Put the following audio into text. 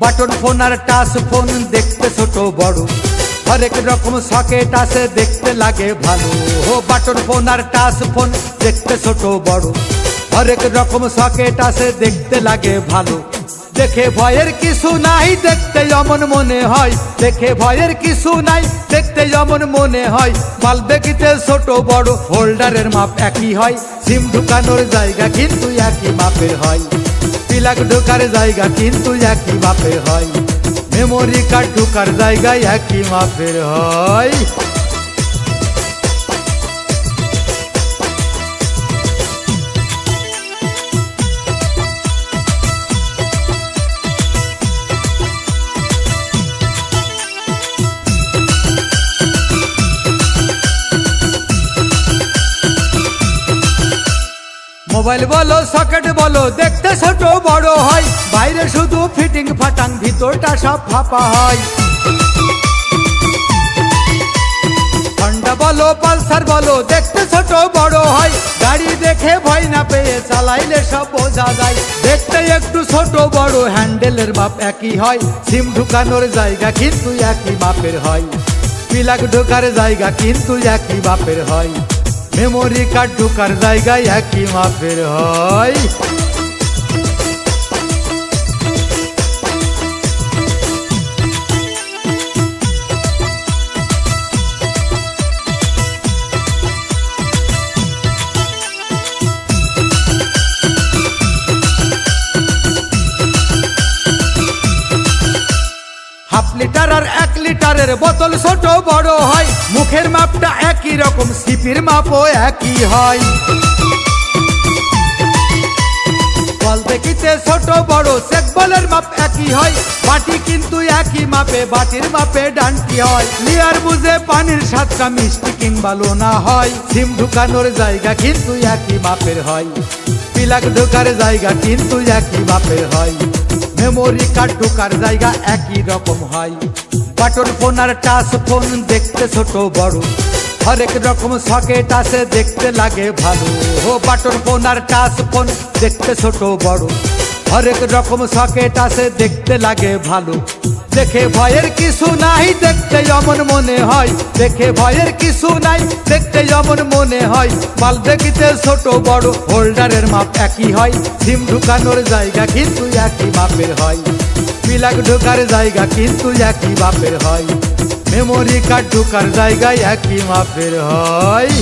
Button phone আর touch phone দেখতে ছোট বড়, হরেক রকম সকেট আছে দেখতে লাগে ভালো। বাটন ফোন আর টাচ ফোন দেখতে ছোট বড়, হরেক রকম সকেট আছে দেখতে লাগে ভালো। দেখে ভয়ের কিছু নাই, দেখতে যেমন মনে হয়, দেখে ভয়ের কিছু নাই, দেখতে যেমন মনে হয়। মাল দেখিতে ছোট বড়, হোল্ডারের মাপ একই হয়, সিম ঢুকানোর জায়গা কিন্তু একই মাপের হয়, প্লাগ ঢোকার জায়গা কিন্তু একই মাপের হয়, মেমোরি কার্ড ঢোকার জায়গায় একই মাপের হয়। মোবাইল বলো সকেট বলো দেখতে ছোট বড় হয়, বাইরে শুধু ফিটিং ফাটাং ভিতরটা সব ফাঁপা হয়। হন্ডা বলো পালসার বলো দেখতে ছোট বড় হয়, গাড়ি দেখে ভয় না পেয়ে চালাইলে সব বোঝা যায়। দেখতে একটু ছোট বড়, হ্যান্ডেলের মাপ একই হয়, সিম ঢুকানোর জায়গা কিন্তু একই মাপের হয়, প্লাগ ঢোকার জায়গা কিন্তু একই মাপের হয়, মেমোরি কার্ড ঢোকার জায়গায় একই মাপের হয়। হাফ লিটার আর 1 লিটারের বোতল ছোট বড় হয়, মুখের মাপটা একই রকম, সিপির মাপও একই হয়। বল দেখিতে ছোট বড়, চেক বলের মাপ একই হয়, বাটি কিন্তু একই মাপে, বাটির মাপে ডান্টি হয়। লিয়ার বুঝে পানির স্বাদটা মিষ্টি কিংবা লোনা হয়, সিম ঢুকানোর জায়গা কিন্তু একই মাপের হয়, প্লাগ ঢোকার জায়গা কিন্তু একই মাপের হয়, মেমোরি কার্ড ঢোকার জায়গা একই রকম হয়। বাটন ফোন আর টাচ ফোন দেখতে ছোট বড়, হরেক রকম সকেট আছে দেখতে লাগে ভালো। বাটন ফোন আর টাচ ফোন দেখতে ছোট বড়, হরেক রকম সকেট আছে দেখতে লাগে ভালো। দেখে ভয়ের কিছু নাই, দেখতে যেমন মনে হয়, দেখে ভয়ের কিছু নাই, দেখতে যেমন মনে হয়। মাল দেখিতে ছোট বড়, হোল্ডারের মাপ একই হয়, সিম ঢুকানোর জায়গা কিন্তু একই মাপের হয়, প্লাগ ঢোকার জায়গা কিন্তু একই মাপের হয়, মেমোরি কার্ড ঢোকার জায়গায় একই মাপের হয়।